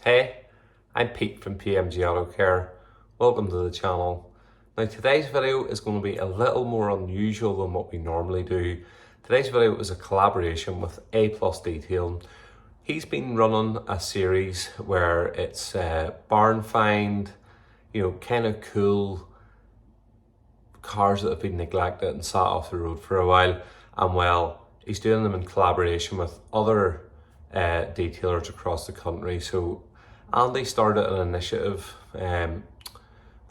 Hey, I'm Pete from PMG Auto Care. Welcome to the channel. Now today's video is going to be a little more unusual than what we normally do. Today's video is a collaboration with A+ Detailing. He's been running a series where it's barn find, kind of cool cars that have been neglected and sat off the road for a while. And well, he's doing them in collaboration with other detailers across the country. So Andy started an initiative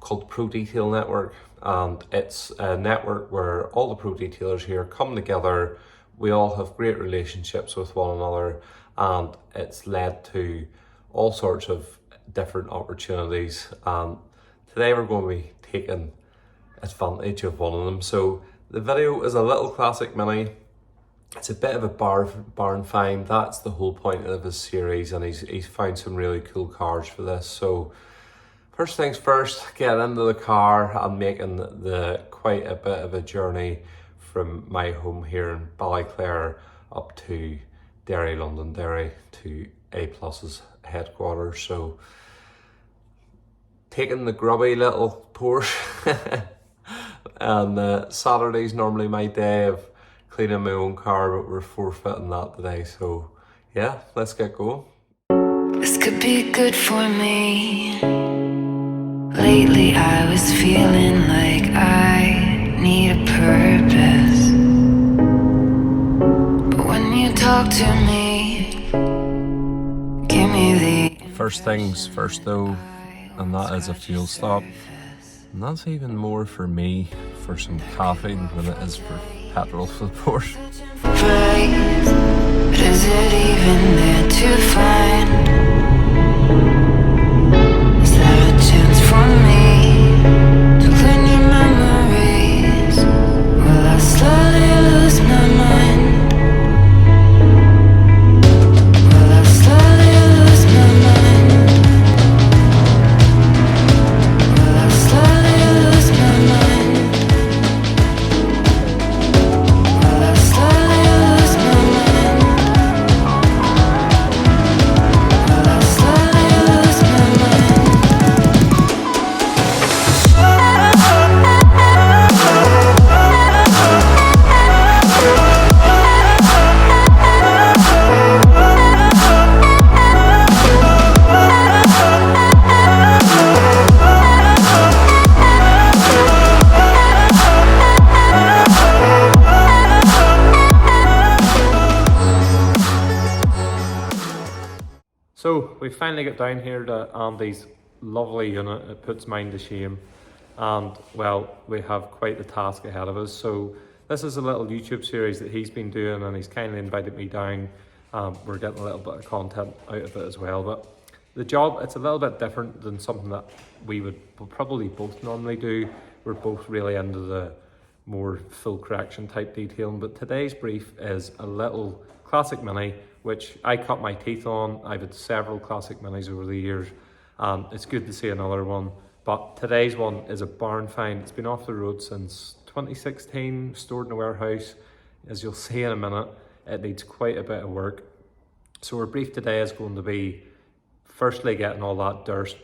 called Pro Detail Network, and it's a network where all the pro detailers here come together. We all have great relationships with one another, and it's led to all sorts of different opportunities. Today we're going to be taking advantage of one of them. So the video is a little classic mini. It's a bit of a barn find. That's the whole point of his series, and he's found some really cool cars for this. So first things first, get into the car. I'm making quite a bit of a journey from my home here in Ballyclare up to Derry, Londonderry, to A+'s headquarters. So taking the grubby little Porsche and Saturday's normally my day of cleaning my own car, but we're forfeiting that today. So yeah, let's get going. This could be good for me. Lately I was feeling like I need a purpose, but when you talk to me, give me the First things first though, and that is a fuel stop. And that's even more for me for some caffeine than it is for petrol for the Porsche. praise. But is it even there to find? Is there a chance for me to clean your memories? Will I slowly lose my mind? Will I slowly lose my mind? Will I slowly lose my mind? Will I slowly lose my mind? Will I slowly lose my mind? So we finally got down here to Andy's lovely unit. It puts mine to shame, and well, we have quite the task ahead of us. So this is a little YouTube series that he's been doing, and he's kindly invited me down. We're getting a little bit of content out of it as well, but the job, it's a little bit different than something that we'll probably both normally do. We're both really into the more full correction type detailing, but today's brief is a little classic mini which I cut my teeth on. I've had several classic minis over the years, and it's good to see another one. But today's one is a barn find. It's been off the road since 2016, stored in a warehouse. As you'll see in a minute, it needs quite a bit of work. So our brief today is going to be firstly getting all that dirt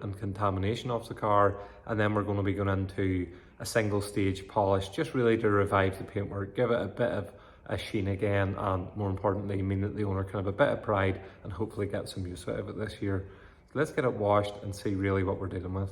and contamination off the car, and then we're going to be going into a single stage polish, just really to revive the paintwork, give it a bit of a sheen again, and more importantly, mean that the owner can have a bit of pride and hopefully get some use out of it this year. So let's get it washed and see really what we're dealing with.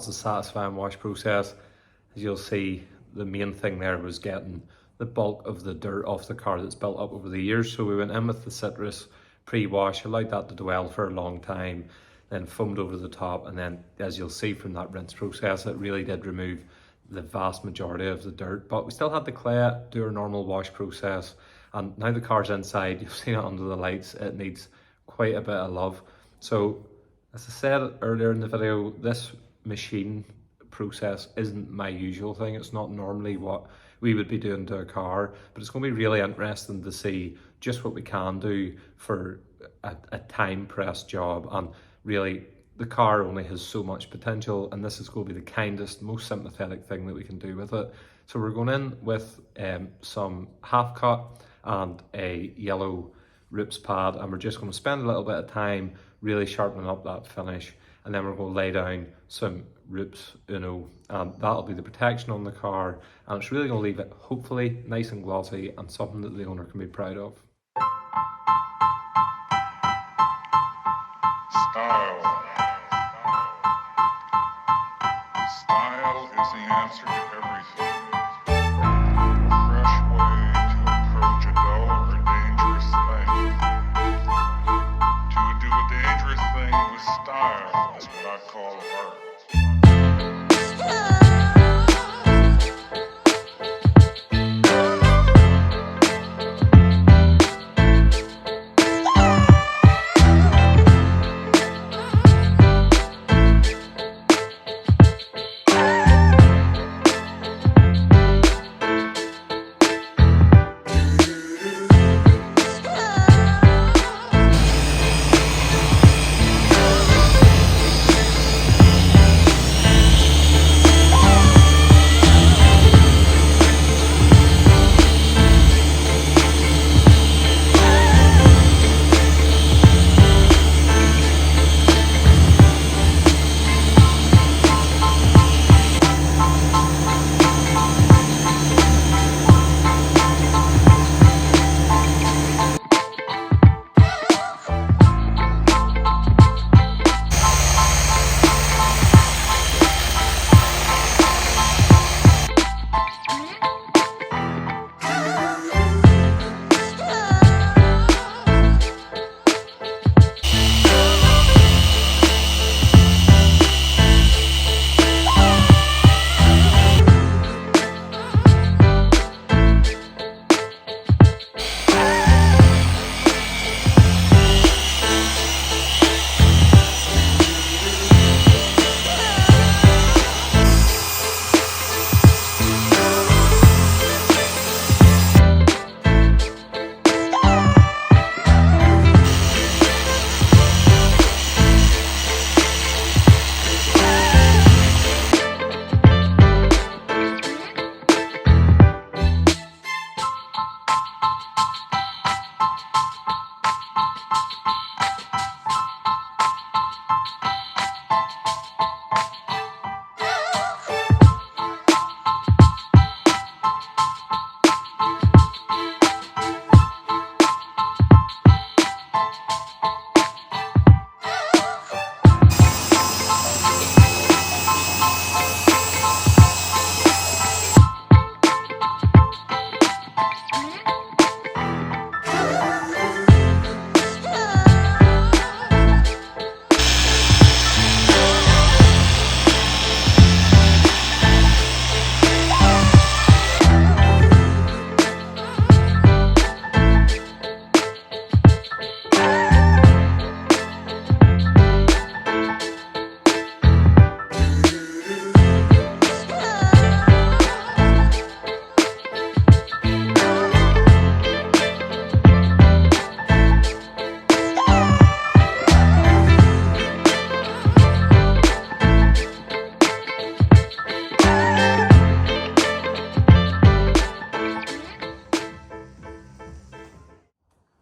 was a satisfying wash process. As you'll see, the main thing there was getting the bulk of the dirt off the car that's built up over the years. So we went in with the citrus pre-wash, allowed that to dwell for a long time, then foamed over the top, and then as you'll see from that rinse process, it really did remove the vast majority of the dirt. But we still had the clay, do our normal wash process, and now the car's inside, you've seen it under the lights, it needs quite a bit of love. So as I said earlier in the video, this machine process isn't my usual thing. It's not normally what we would be doing to a car, but it's going to be really interesting to see just what we can do for a time pressed job. And really, the car only has so much potential, and this is going to be the kindest, most sympathetic thing that we can do with it. So we're going in with some half cut and a yellow Roops pad, and we're just going to spend a little bit of time really sharpening up that finish, and then we're going to lay down some Roops Uno, and that'll be the protection on the car, and it's really going to leave it hopefully nice and glossy and something that the owner can be proud of. Style is the answer to everything. A fresh way to approach a dull or dangerous thing. To do a dangerous thing with style is what I call art.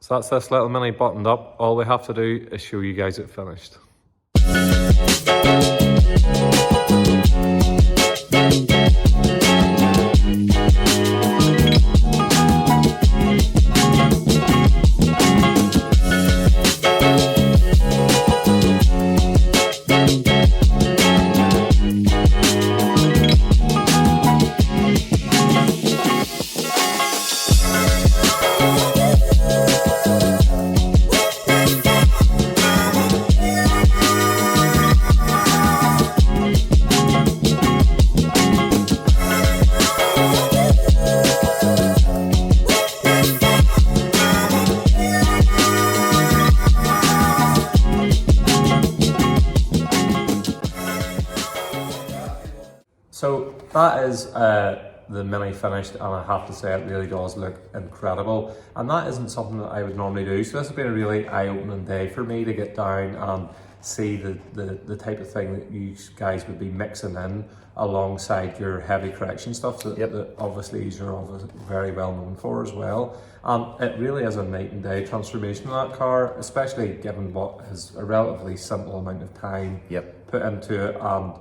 So that's this little mini buttoned up. All we have to do is show you guys it finished. that is the Mini finished, and I have to say it really does look incredible, and that isn't something that I would normally do, so this has been a really eye-opening day for me to get down and see the type of thing that you guys would be mixing in alongside your heavy correction stuff that obviously you're very well known for as well. It really is a night and day transformation of that car, especially given what is a relatively simple amount of time put into it and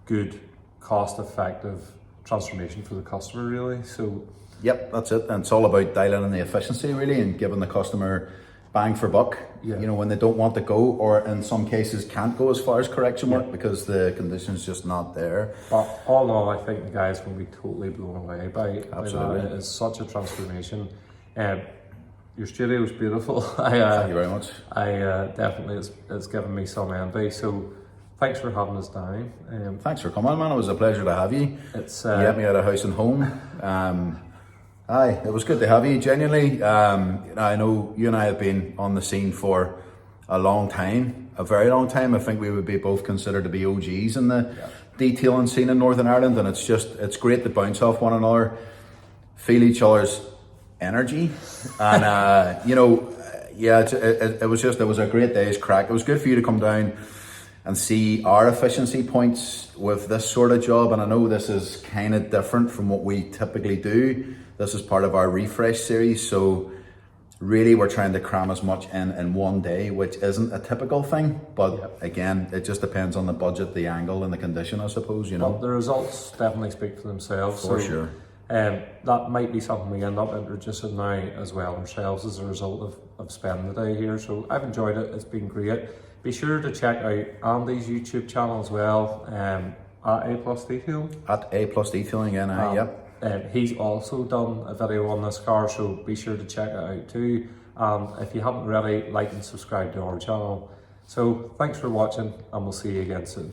good cost effective transformation for the customer really. So yep, that's it. And it's all about dialing in the efficiency really and giving the customer bang for buck. You know, when they don't want to go, or in some cases can't go as far as correction work because the condition's just not there. But all in all, I think the guys will be totally blown away by that. It is such a transformation. Your studio is beautiful. Thank you very much. Definitely it's given me some envy. So thanks for having us down. Thanks for coming, man. It was a pleasure to have you. You get me out of house and home. Aye, it was good to have you, genuinely. I know you and I have been on the scene for a long time, a very long time. I think we would be both considered to be OGs in the detailing scene in Northern Ireland, and it's great to bounce off one another, feel each other's energy, and it was a great day's crack. It was good for you to come down and see our efficiency points with this sort of job, and I know this is kind of different from what we typically do. This is part of our refresh series, so really we're trying to cram as much in one day, which isn't a typical thing, but again, it just depends on the budget, the angle and the condition, I suppose, you know. But the results definitely speak for themselves. For sure. That might be something we end up introducing now as well ourselves as a result of spending the day here. So I've enjoyed it, it's been great. Be sure to check out Andy's YouTube channel as well, at A Plus Detailing. At A Plus Detailing, yep. He's also done a video on this car, so be sure to check it out too. If you haven't already, like and subscribe to our channel. So thanks for watching, and we'll see you again soon.